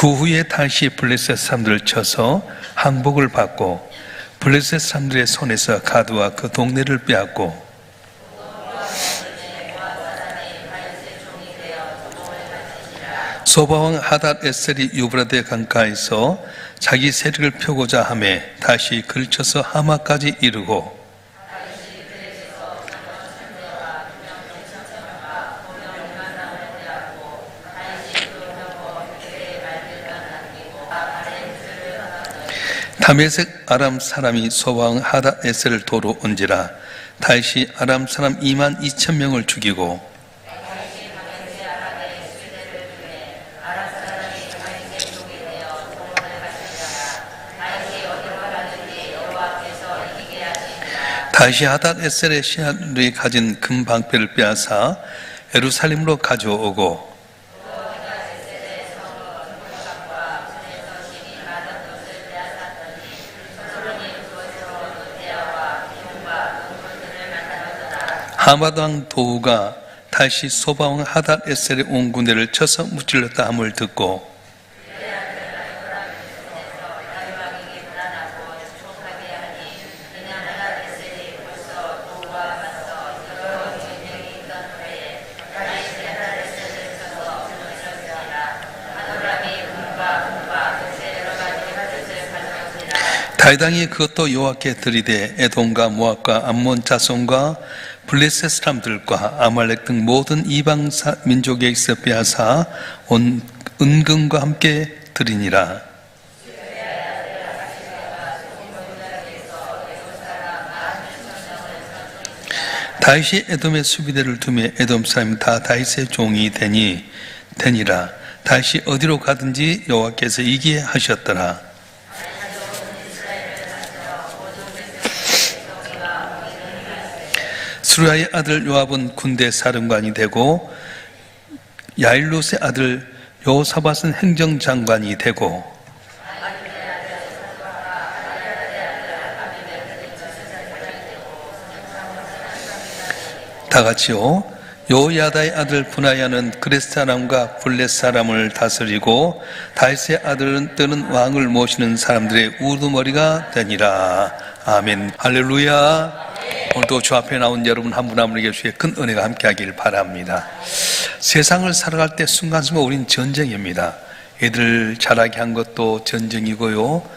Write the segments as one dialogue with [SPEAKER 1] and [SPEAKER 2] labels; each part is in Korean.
[SPEAKER 1] 그 후에 다시 블레셋 사람들을 쳐서 항복을 받고 블레셋 사람들의 손에서 가드와 그 동네를 빼앗고 소바왕 하닷 에셀이 유브라데 강가에서 자기 세력을 펴고자 하며 다시 그를 쳐서 하마까지 이르고 다메섹 아람 사람이 소바왕 하닷 에셀을 도로 온지라 다시 아람 사람 22,000명을 죽이고 다시 하닷 에셀의 시한들이 가진 금 방패를 빼앗아 예루살렘으로 가져오고 하맛 왕 도후가 다시 소바왕 하닷 에셀의 온 군대를 쳐서 무찔렀다 함을 듣고 다윗왕이 그것도 여호와께 드리되 에돔과 모압과 암몬 자손과 블레셋 사람들과 아말렉 등 모든 이방 민족에 있어 빼앗아 온 은금과 함께 드리니라. 다윗이 에돔의 수비대를 두며 에돔 사람이 다 다윗의 종이 되니라. 다윗이 어디로 가든지 여호와께서 이기게 하셨더라. 스루야의 아들 요압은 군대 사령관이 되고 야일롯의 아들 여호사밧은 행정장관이 되고 다 같이요. 여호야다의 아들 브나야는 그렛 사람과 블렛 사람을 다스리고 다윗의 아들들은 왕을 모시는 사람들의 우두머리가 되니라. 아멘. 할렐루야. 오늘도 주 앞에 나온 여러분 한 분 한 분에게 주의 큰 은혜가 함께하길 바랍니다. 세상을 살아갈 때 순간순간 우린 전쟁입니다. 애들 자라게 한 것도 전쟁이고요,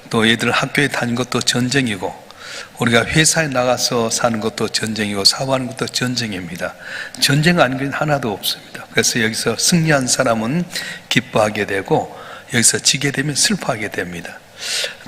[SPEAKER 1] 또 애들 학교에 다닌 것도 전쟁이고, 우리가 회사에 나가서 사는 것도 전쟁이고 사업하는 것도 전쟁입니다. 전쟁 아닌 게 하나도 없습니다. 그래서 여기서 승리한 사람은 기뻐하게 되고 여기서 지게 되면 슬퍼하게 됩니다.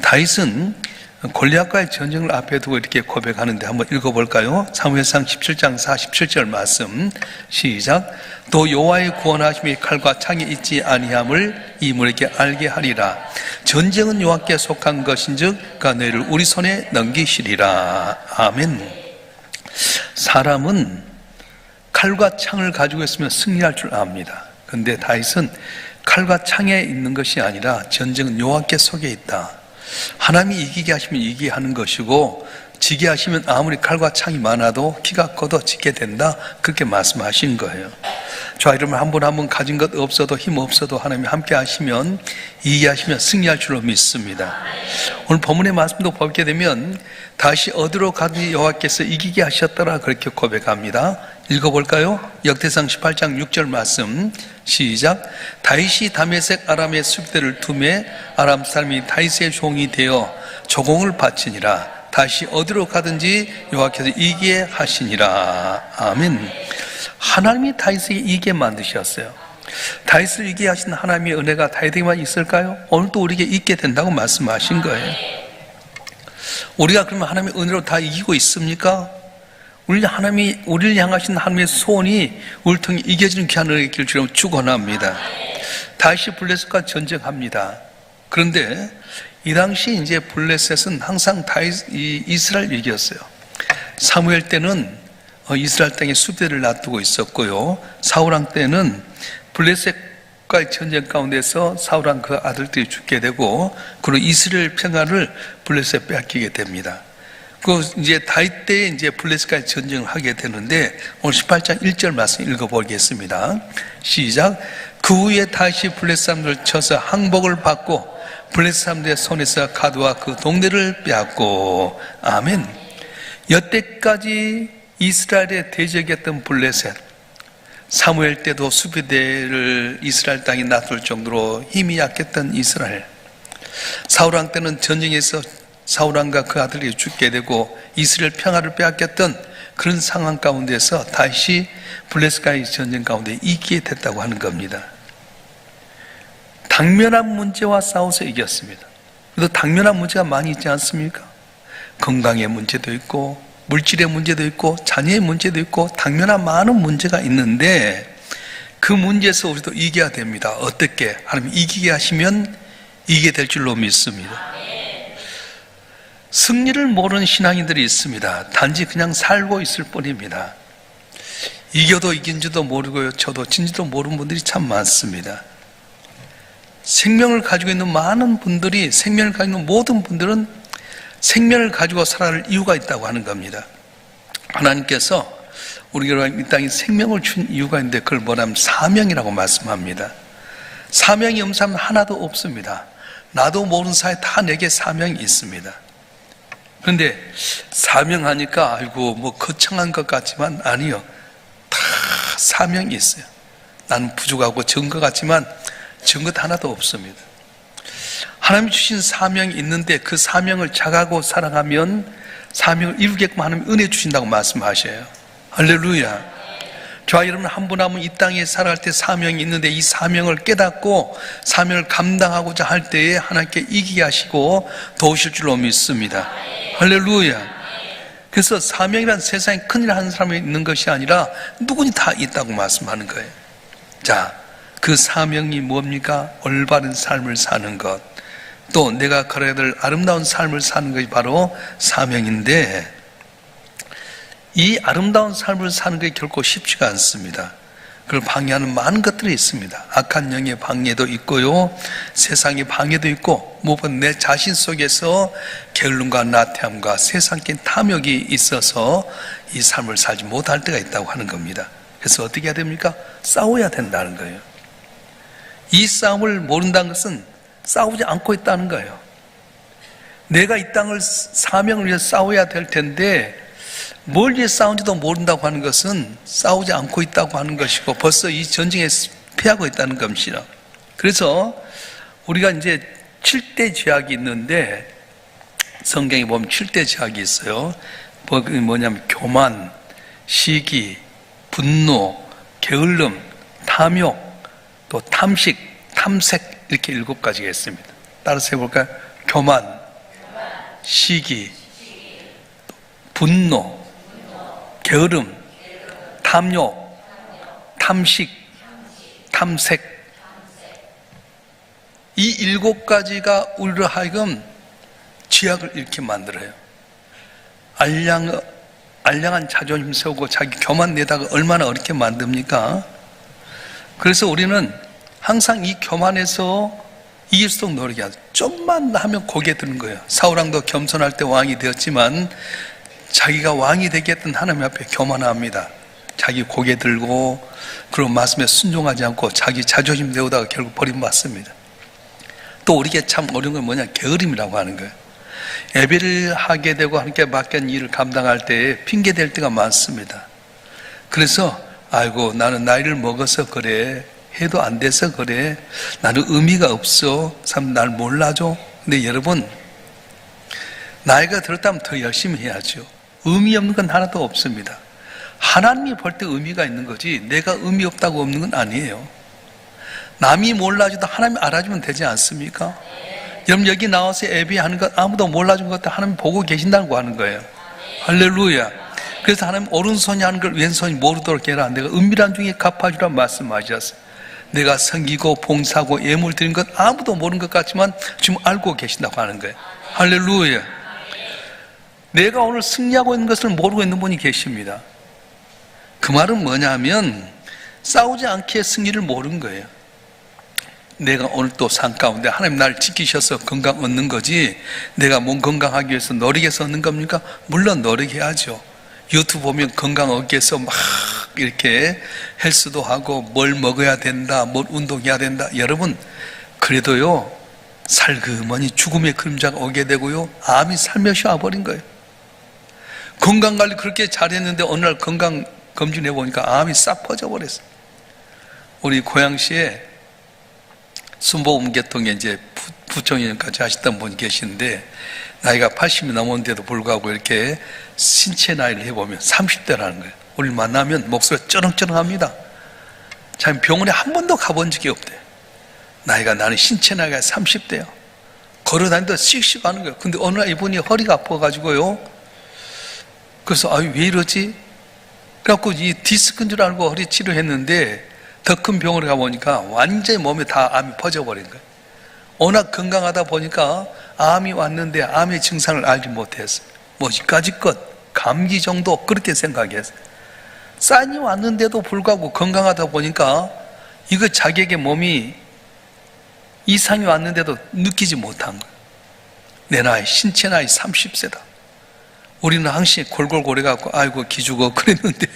[SPEAKER 1] 다윗은 골리앗과의 전쟁을 앞에 두고 이렇게 고백하는데 한번 읽어볼까요? 사무엘상 17장 47절 말씀 시작. 또 여호와의 구원하심이 칼과 창이 있지 아니함을 이물에게 알게 하리라. 전쟁은 여호와께 속한 것인즉 그가 너희를 우리 손에 넘기시리라. 아멘. 사람은 칼과 창을 가지고 있으면 승리할 줄 압니다. 그런데 다윗은 칼과 창에 있는 것이 아니라 전쟁은 여호와께 속에 있다. 하나님이 이기게 하시면 이기게 하는 것이고 지게 하시면 아무리 칼과 창이 많아도 키가 커도 지게 된다, 그렇게 말씀하신 거예요. 자, 여러분 한 분 한 분 가진 것 없어도 힘 없어도 하나님이 함께 하시면 이기게 하시면 승리할 줄로 믿습니다. 오늘 본문의 말씀도 보게 되면 다시 어디로 가든지 여호와께서 이기게 하셨더라 그렇게 고백합니다. 읽어볼까요? 역대상 18장 6절 말씀 시작. 다윗이 다메섹 아람의 수비대를 두매 아람 사람이 다윗의 종이 되어 조공을 바치니라. 다시 어디로 가든지 여호와께서 이기게 하시니라. 아멘. 하나님이 다윗에게 이기게 만드셨어요. 다윗을 이기게 하신 하나님의 은혜가 다윗에게만 있을까요? 오늘도 우리에게 있게 된다고 말씀하신 거예요. 우리가 그러면 하나님의 은혜로 다 이기고 있습니까? 우리를 향하신 하나님의 소원이 우리를 통해 이겨지는 귀한 은혜의 길을 주려고 축원합니다. 다윗이 블레셋과 전쟁합니다. 그런데 이 당시 이제 블레셋은 항상 이스라엘 이겼어요. 사무엘 때는 이스라엘 땅에 수비대를 놔두고 있었고요, 사울왕 때는 블레셋과의 전쟁 가운데서 사울왕 그 아들들이 죽게 되고, 그리고 이스라엘 평화를 블레셋 빼앗기게 됩니다. 이제 다윗 때에 이제 블레셋과의 전쟁을 하게 되는데 오늘 18장 1절 말씀 읽어보겠습니다. 시작. 그 후에 다시 블레셋 사람들을 쳐서 항복을 받고 블레셋 사람들의 손에서 가드와 그 동네를 빼앗고, 아멘. 여태까지 이스라엘의 대적이었던 블레셋, 사무엘 때도 수비대를 이스라엘 땅에 놔둘 정도로 힘이 약했던 이스라엘, 사울왕 때는 전쟁에서 사울왕과 그 아들이 죽게 되고 이스라엘 평화를 빼앗겼던 그런 상황 가운데서 다시 블레셋과의 전쟁 가운데 이기게 됐다고 하는 겁니다. 당면한 문제와 싸워서 이겼습니다. 그래도 당면한 문제가 많이 있지 않습니까? 건강의 문제도 있고 물질의 문제도 있고 자녀의 문제도 있고 당면한 많은 문제가 있는데, 그 문제에서 우리도 이겨야 됩니다. 어떻게? 하나님 이기게 하시면 이기게 될 줄로 믿습니다. 승리를 모르는 신앙인들이 있습니다. 단지 그냥 살고 있을 뿐입니다. 이겨도 이긴지도 모르고요, 저도 진지도 모르는 분들이 참 많습니다. 생명을 가지고 있는 많은 분들이, 생명을 가지고 있는 모든 분들은 생명을 가지고 살아갈 이유가 있다고 하는 겁니다. 하나님께서 우리가 이 땅에 생명을 준 이유가 있는데, 그걸 뭐냐면 사명이라고 말씀합니다. 사명이 없는 사람은 하나도 없습니다. 나도 모르는 사이에 다 내게 사명이 있습니다. 그런데 사명하니까 아이고 뭐 거창한 것 같지만 아니요, 다 사명이 있어요. 나는 부족하고 적은 것 같지만 적은 것 하나도 없습니다. 하나님이 주신 사명이 있는데 그 사명을 자각하고 살아가면 사명을 이루게끔 하나님 은혜 주신다고 말씀하셔요. 할렐루야. 저와 여러분 한 분 한 분 이 땅에 살아갈 때 사명이 있는데, 이 사명을 깨닫고 사명을 감당하고자 할 때에 하나님께 이기게 하시고 도우실 줄로 믿습니다. 할렐루야. 그래서 사명이란 세상에 큰일 하는 사람이 있는 것이 아니라 누구니 다 있다고 말씀하는 거예요. 자, 그 사명이 뭡니까? 올바른 삶을 사는 것, 또 내가 걸어야 될 아름다운 삶을 사는 것이 바로 사명인데, 이 아름다운 삶을 사는 것이 결코 쉽지가 않습니다. 그걸 방해하는 많은 것들이 있습니다. 악한 영의 방해도 있고요, 세상의 방해도 있고, 무엇보다 내 자신 속에서 게을름과 나태함과 세상적인 탐욕이 있어서 이 삶을 살지 못할 때가 있다고 하는 겁니다. 그래서 어떻게 해야 됩니까? 싸워야 된다는 거예요. 이 싸움을 모른다는 것은 싸우지 않고 있다는 거예요. 내가 이 땅을 사명을 위해 싸워야 될 텐데 뭘 위해 싸운지도 모른다고 하는 것은 싸우지 않고 있다고 하는 것이고, 벌써 이 전쟁에 패하고 있다는 겁니다. 그래서 우리가 이제 7대 죄악이 있는데, 성경에 보면 7대 죄악이 있어요. 뭐냐면 교만, 시기, 분노, 게을름, 탐욕, 또 탐식, 탐색, 이렇게 7가지가 있습니다. 따라서 해볼까요? 교만, 시기, 분노, 게으름, 탐욕, 탐식, 탐색. 이 7가지가 우리로 하여금 죄악을 이렇게 만들어요. 알량한 자존심 세우고 자기 교만 내다가 얼마나 어렵게 만듭니까? 그래서 우리는 항상 이 교만에서 이길 수 있도록 노력해야 돼요. 좀만 하면 고개 드는 거예요. 사울왕도 겸손할 때 왕이 되었지만 자기가 왕이 되겠던 하나님 앞에 교만합니다. 자기 고개 들고 그런 말씀에 순종하지 않고 자기 자존심 내오다가 결국 버림받습니다. 또 우리에게 참 어려운 건 뭐냐? 게으름이라고 하는 거예요. 예배를 하게 되고 하나님께 맡긴 일을 감당할 때에 핑계댈 때가 많습니다. 그래서 아이고 나는 나이를 먹어서 그래, 해도 안 돼서 그래, 나는 의미가 없어, 사람 날 몰라줘. 근데 여러분, 나이가 들었다면 더 열심히 해야죠. 의미 없는 건 하나도 없습니다. 하나님이 볼 때 의미가 있는 거지 내가 의미 없다고 없는 건 아니에요. 남이 몰라줘도 하나님이 알아주면 되지 않습니까? 여러분 여기 나와서 예배하는 것 아무도 몰라준 것도 하나님 보고 계신다고 하는 거예요. 할렐루야. 그래서 하나님 오른손이 하는 걸 왼손이 모르도록 해라. 내가 은밀한 중에 갚아주라 말씀하셨어요. 내가 섬기고 봉사하고 예물 드린 것 아무도 모르는 것 같지만 지금 알고 계신다고 하는 거예요. 할렐루야. 내가 오늘 승리하고 있는 것을 모르고 있는 분이 계십니다. 그 말은 뭐냐면 싸우지 않기에 승리를 모르는 거예요. 내가 오늘 또 산 가운데 하나님 나를 지키셔서 건강 얻는 거지 내가 몸 건강하기 위해서 노력해서 얻는 겁니까? 물론 노력해야죠. 유튜브 보면 건강 얻기 위해서 막 이렇게 헬스도 하고 뭘 먹어야 된다, 뭘 운동해야 된다. 여러분, 그래도요, 살그머니 죽음의 그림자가 오게 되고요, 암이 살며시 와버린 거예요. 건강관리 그렇게 잘했는데 어느 날 건강 검진해 보니까 암이 싹 퍼져버렸어요. 우리 고양시에 순복음계통에 이제 부총회장까지 하셨던 분이 계시는데, 나이가 80이 넘었는데도 불구하고 이렇게 신체 나이를 해보면 30대라는 거예요. 우리 만나면 목소리가 쩌렁쩌렁합니다. 참 병원에 한 번도 가본 적이 없대요. 나는 신체 나이가 30대요. 걸어다니다 씩씩 하는 거예요. 근데 어느 날 이분이 허리가 아파가지고요. 그래서 왜 이러지? 그래갖고 이 디스크인 줄 알고 허리 치료했는데 더 큰 병원에 가보니까 완전히 몸에 다 암이 퍼져버린 거예요. 워낙 건강하다 보니까 암이 왔는데 암의 증상을 알지 못했어요. 이까짓 감기 정도 그렇게 생각했어요. 쌀이 왔는데도 불구하고 건강하다 보니까 이거 자기에게 몸이 이상이 왔는데도 느끼지 못한 거예요. 내 나이, 신체 나이 30세다. 우리는 항상 골골골해갖고 아이고 기죽어 그랬는데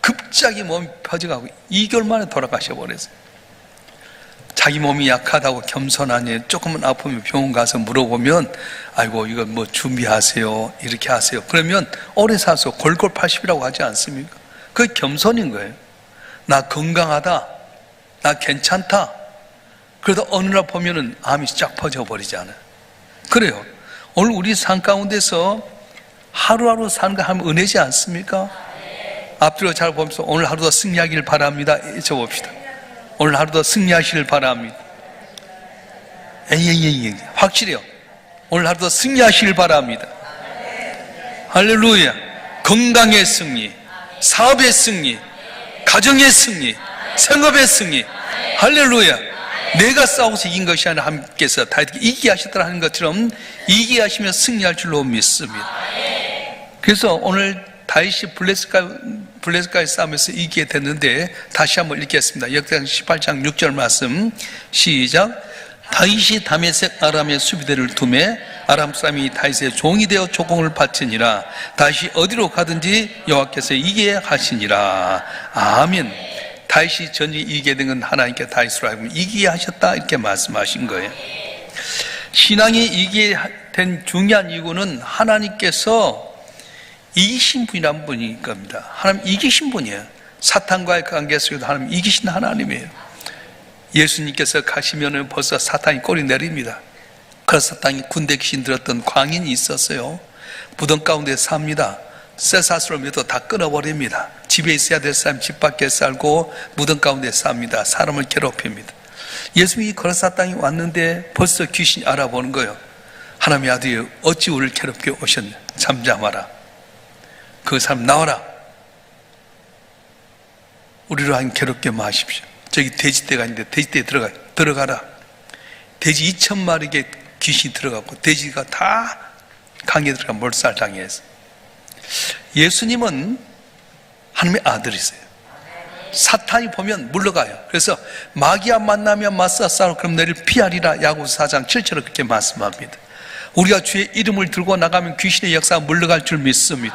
[SPEAKER 1] 갑자기 몸이 퍼져가고 2개월 만에 돌아가셔버렸어요. 자기 몸이 약하다고 겸손하니 조금만 아프면 병원 가서 물어보면 아이고 이거 준비하세요, 이렇게 하세요. 그러면 오래 사서 골골 80이라고 하지 않습니까? 그게 겸손인 거예요. 나 건강하다, 나 괜찮다. 그러다 어느 날 보면은 암이 쫙 퍼져버리잖아요. 그래요. 오늘 우리 삶 가운데서 하루하루 사는 거 하면 은혜지 않습니까? 앞뒤로 잘 보면서 오늘 하루도 승리하길 바랍니다. 외쳐봅시다. 오늘 하루도 승리하시길 바랍니다. 확실해요. 오늘 하루도 승리하시길 바랍니다. 할렐루야. 건강의 승리, 사업의 승리, 가정의 승리, 생업의 승리. 할렐루야. 내가 싸워서 이긴 것이 아니라 하나님께서 다윗에게 이기게 하셨다는 것처럼 이기게 하시면 승리할 줄로 믿습니다. 그래서 오늘 다윗이 블레셋과의 싸움에서 이기게 됐는데 다시 한번 읽겠습니다. 역대상 18장 6절 말씀 시작. 다윗이 다메섹 아람의 수비대를 두매 아람 사람이 다윗의 종이 되어 조공을 바치니라. 다윗이 어디로 가든지 여호와께서 이기게 하시니라. 아멘. 다윗이 전쟁이 이기게 된 건 하나님께 다윗으로 하여금 이기게 하셨다 이렇게 말씀하신 거예요. 신앙이 이기게 된 중요한 이유는 하나님께서 이기신 분이란 분일 겁니다. 하나님 이기신 분이에요. 사탄과의 관계 속에도 하나님 이기신 하나님이에요. 예수님께서 가시면 벌써 사탄이 꼬리 내립니다. 그래서 사탄이 군대 귀신 들었던 광인이 있었어요. 무덤 가운데 삽니다. 쇠사슬을 믿어 다 끊어버립니다. 집에 있어야 될 사람 집 밖에 살고 무덤 가운데 삽니다. 사람을 괴롭힙니다. 예수님이 거라사땅이 왔는데 벌써 귀신이 알아보는 거예요. 하나님의 아들이 어찌 우리를 괴롭게 오셨냐. 잠잠하라. 그 사람 나와라. 우리를 한 괴롭게 마십시오. 저기 돼지떼가 있는데 돼지떼에 들어가라. 돼지 2,000마리에게 귀신이 들어갔고 돼지가 다 강에 들어가 몰살당해서. 예수님은 하나님의 아들이세요. 사탄이 보면 물러가요. 그래서 마귀와 만나면 맞서 싸워 그럼 너를 피하리라. 야고보서 4장 7절에 그렇게 말씀합니다. 우리가 주의 이름을 들고 나가면 귀신의 역사가 물러갈 줄 믿습니다.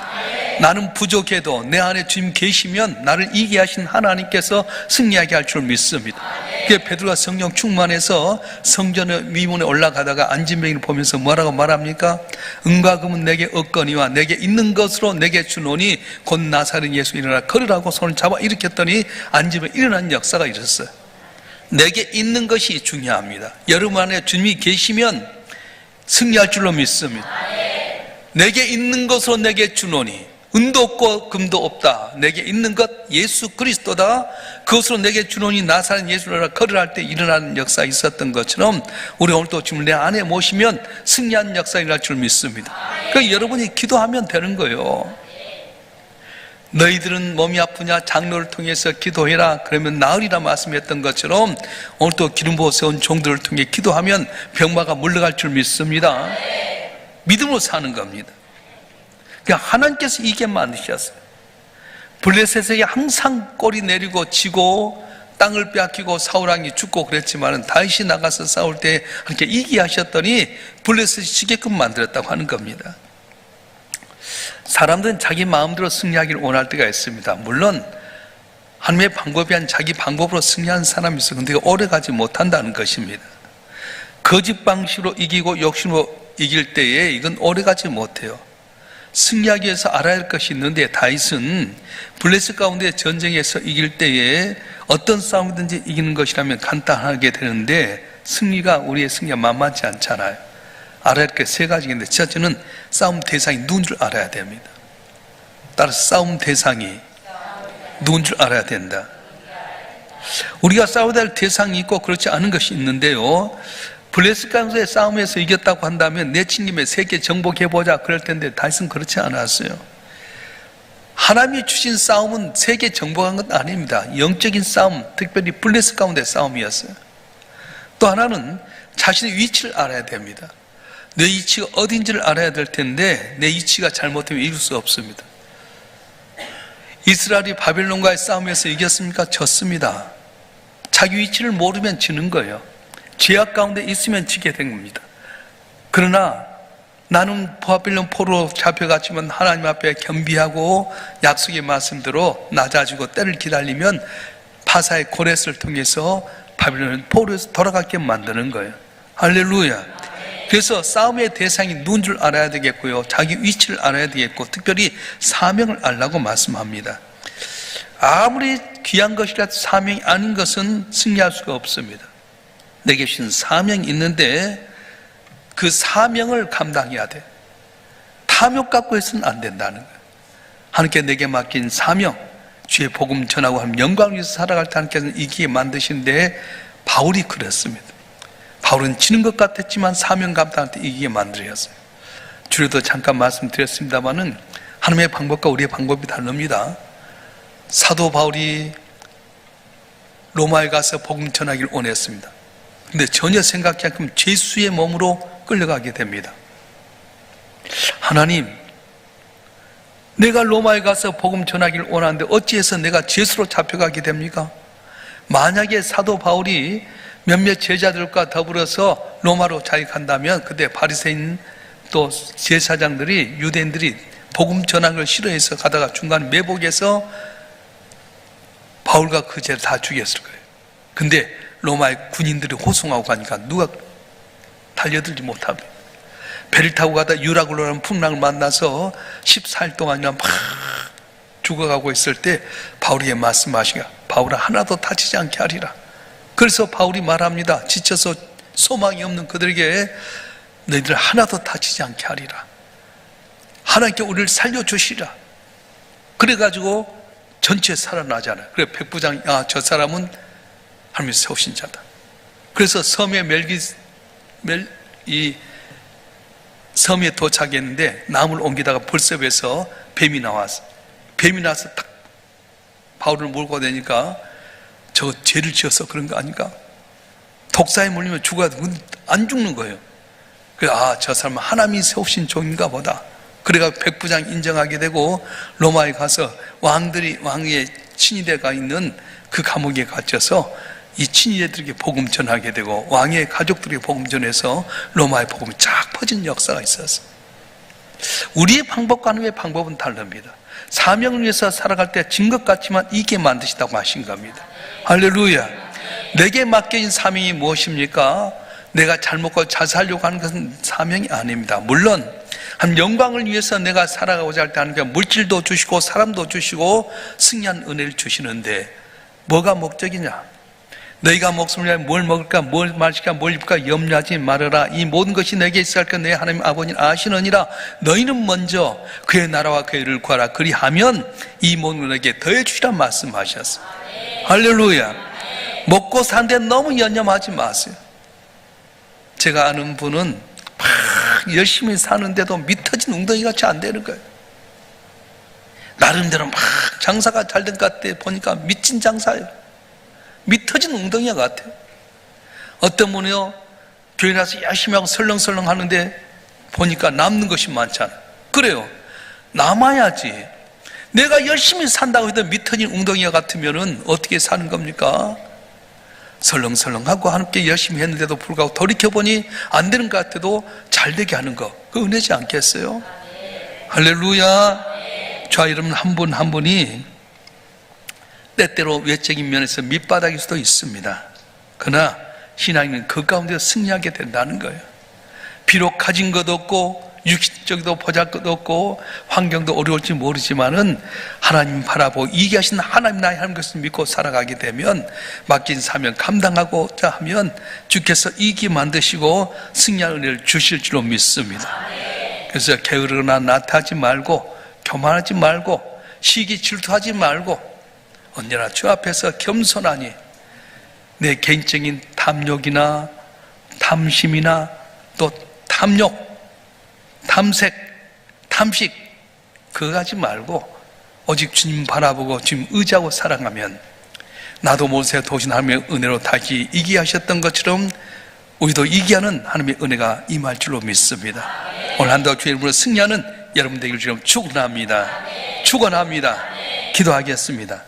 [SPEAKER 1] 나는 부족해도 내 안에 주님 계시면 나를 이기게 하신 하나님께서 승리하게 할 줄 믿습니다. 그게 베드로가 성령 충만해서 성전의 미문에 올라가다가 안진뱅이를 보면서 뭐라고 말합니까? 은과 금은 내게 없거니와 내게 있는 것으로 내게 주노니 곧 나사렛 예수 일어나 걸으라고 손을 잡아 일으켰더니 안진뱅이 일어난 역사가 있었어요. 내게 있는 것이 중요합니다. 여러분 안에 주님이 계시면 승리할 줄로 믿습니다. 내게 있는 것으로 내게 주노니 은도 없고 금도 없다. 내게 있는 것 예수 그리스도다. 그것으로 내게 주노니 나사렛 예수라 걸으라 때 일어나는 역사가 있었던 것처럼 우리 오늘도 주님을 내 안에 모시면 승리하는 역사가 일어날 줄 믿습니다. 그러니까 여러분이 기도하면 되는 거예요. 너희들은 몸이 아프냐 장로를 통해서 기도해라 그러면 나으리라 말씀했던 것처럼 오늘도 기름 부어 세운 종들을 통해 기도하면 병마가 물러갈 줄 믿습니다. 믿음으로 사는 겁니다. 그러니까 하나님께서 이게 만드셨어요. 블레셋에게 항상 꼬리 내리고 지고 땅을 빼앗기고 사울왕이 죽고 그랬지만 다윗이 나가서 싸울 때 그렇게 이기게 하셨더니 블레셋이 지게끔 만들었다고 하는 겁니다. 사람들은 자기 마음대로 승리하기를 원할 때가 있습니다. 물론 하나님의 방법이 아닌 자기 방법으로 승리하는 사람이 있어요. 근데 오래 가지 못한다는 것입니다. 거짓 방식으로 이기고 욕심으로 이길 때에 이건 오래 가지 못해요. 승리하기 위해서 알아야 할 것이 있는데, 다윗은 블레셋 가운데 전쟁에서 이길 때에 어떤 싸움이든지 이기는 것이라면 간단하게 되는데, 승리가, 우리의 승리가 만만치 않잖아요. 알아야 할 게 세 가지인데, 첫째는 싸움 대상이 누군 줄 알아야 됩니다. 따라서 싸움 대상이 누군 줄 알아야 된다. 우리가 싸워야 될 대상이 있고 그렇지 않은 것이 있는데요, 블레셋 가운데 싸움에서 이겼다고 한다면 내친김에 세계 정복해보자 그럴 텐데, 다윗은 그렇지 않았어요. 하나님이 주신 싸움은 세계 정복한 건 아닙니다. 영적인 싸움, 특별히 블레셋 가운데 싸움이었어요. 또 하나는 자신의 위치를 알아야 됩니다. 내 위치가 어딘지를 알아야 될 텐데, 내 위치가 잘못되면 이룰 수 없습니다. 이스라엘이 바벨론과의 싸움에서 이겼습니까? 졌습니다. 자기 위치를 모르면 지는 거예요. 죄악 가운데 있으면 지게 된 겁니다. 그러나 나는 바벨론 포로로 잡혀갔지만 하나님 앞에 겸비하고 약속의 말씀대로 낮아지고 때를 기다리면 파사의 고레스를 통해서 바벨론 포로에서 돌아가게 만드는 거예요. 할렐루야. 그래서 싸움의 대상이 누군 줄 알아야 되겠고요, 자기 위치를 알아야 되겠고, 특별히 사명을 알라고 말씀합니다. 아무리 귀한 것이라도 사명이 아닌 것은 승리할 수가 없습니다. 내게 주신 사명이 있는데 그 사명을 감당해야 돼. 탐욕 갖고 해서는 안 된다는 거예요. 하나님께 내게 맡긴 사명, 주의 복음 전하고 하는 영광을 위해서 살아갈 때 하나님께서는 이기게 만드신데, 바울이 그랬습니다. 바울은 지는 것 같았지만 사명 감당할 때 이기게 만들었어요. 주에도 잠깐 말씀드렸습니다마는 하나님의 방법과 우리의 방법이 다릅니다. 사도 바울이 로마에 가서 복음 전하기를 원했습니다. 근데 전혀 생각지 않고 죄수의 몸으로 끌려가게 됩니다. 하나님, 내가 로마에 가서 복음 전하기를 원하는데 어찌해서 내가 죄수로 잡혀가게 됩니까? 만약에 사도 바울이 몇몇 제자들과 더불어서 로마로 자익한다면, 그때 바리새인 또 제사장들이, 유대인들이 복음 전하는 걸 싫어해서 가다가 중간 매복해서 바울과 그 죄를 다 죽였을 거예요. 근데 로마의 군인들이 호송하고 가니까 누가 달려들지 못합니다. 배를 타고 가다 유라굴로라는 풍랑을 만나서 14일 동안이나 막 죽어가고 있을 때 바울에게 말씀하시가, 바울아, 하나도 다치지 않게 하리라. 그래서 바울이 말합니다. 지쳐서 소망이 없는 그들에게 너희들 하나도 다치지 않게 하리라. 하나님께 우리를 살려주시라. 그래가지고 전체 살아나잖아요. 그래 백부장이, 저 사람은 하나님이 세우신 자다. 그래서 섬에 섬에 도착했는데 나무를 옮기다가 벌섭에서 뱀이 나왔어. 뱀이 나와서 딱 바울을 몰고 다니니까 저 죄를 지어서 그런 거 아닌가? 독사에 물리면 죽어야 돼. 안 죽는 거예요. 그래서 저 사람은 하나님이 세우신 종인가 보다. 그래가 백부장 인정하게 되고 로마에 가서 왕의 친위대가 있는 그 감옥에 갇혀서 이 친위대들에게 복음 전하게 되고 왕의 가족들에게 복음 전해서 로마의 복음이 쫙 퍼진 역사가 있었어요. 우리의 방법과 하나님의 방법은 다릅니다. 사명을 위해서 살아갈 때 진 것 같지만 이게 만드시다고 하신 겁니다. 할렐루야. 내게 맡겨진 사명이 무엇입니까? 내가 잘 먹고 잘 살려고 하는 것은 사명이 아닙니다. 물론 한 영광을 위해서 내가 살아가고자 할 때 하는 게 물질도 주시고 사람도 주시고 승리한 은혜를 주시는데, 뭐가 목적이냐? 너희가 목숨을 위하여 뭘 먹을까, 뭘 마실까, 뭘 입을까 염려하지 말아라. 이 모든 것이 내게 있어야 할 것 내 하나님 아버지는 아시느니라. 너희는 먼저 그의 나라와 그의 의를 구하라. 그리하면 이 모든 것에게 더해 주시라 말씀하셨어요. 할렐루야. 먹고 사는데 너무 연념하지 마세요. 제가 아는 분은 막 열심히 사는데도 미터진 웅덩이 같이 안 되는 거예요. 나름대로 막 장사가 잘 된 것 같아 보니까 미친 장사예요. 미터진 웅덩이 같아요. 어떤 분이요, 교회 나서 열심히 하고 설렁설렁 하는데 보니까 남는 것이 많잖아요. 그래요. 남아야지. 내가 열심히 산다고 해도 미터진 웅덩이 같으면 어떻게 사는 겁니까? 설렁설렁하고 함께 열심히 했는데도 불구하고 돌이켜보니 안 되는 것 같아도 잘 되게 하는 거, 그 은혜지 않겠어요? 할렐루야. 자, 여러분 한 분 한 분이 때때로 외적인 면에서 밑바닥일 수도 있습니다. 그러나 신앙인은 그 가운데 승리하게 된다는 거예요. 비록 가진 것 없고 육신적도 보잘것 없고 환경도 어려울지 모르지만은 하나님 바라보고 이기 하신 하나님 나의 하는 것을 믿고 살아가게 되면 맡긴 사명 감당하고자 하면 주께서 이기 만드시고 승리할 은혜를 주실 줄로 믿습니다. 그래서 게으르거나 나태하지 말고 교만하지 말고 시기 질투하지 말고 언제나 주 앞에서 겸손하니 내 개인적인 탐욕이나 탐심이나 또 탐욕, 탐색, 탐식 그거 하지 말고 오직 주님 바라보고 주님 의지하고 살아가면 나도 모세 도신 하나님의 은혜로 다시 이기하셨던 것처럼 우리도 이기하는 하나님의 은혜가 임할 줄로 믿습니다. 오늘 한달 주의 이름으로 승리하는 여러분 되길 주님 축원합니다. 축원합니다. 기도하겠습니다.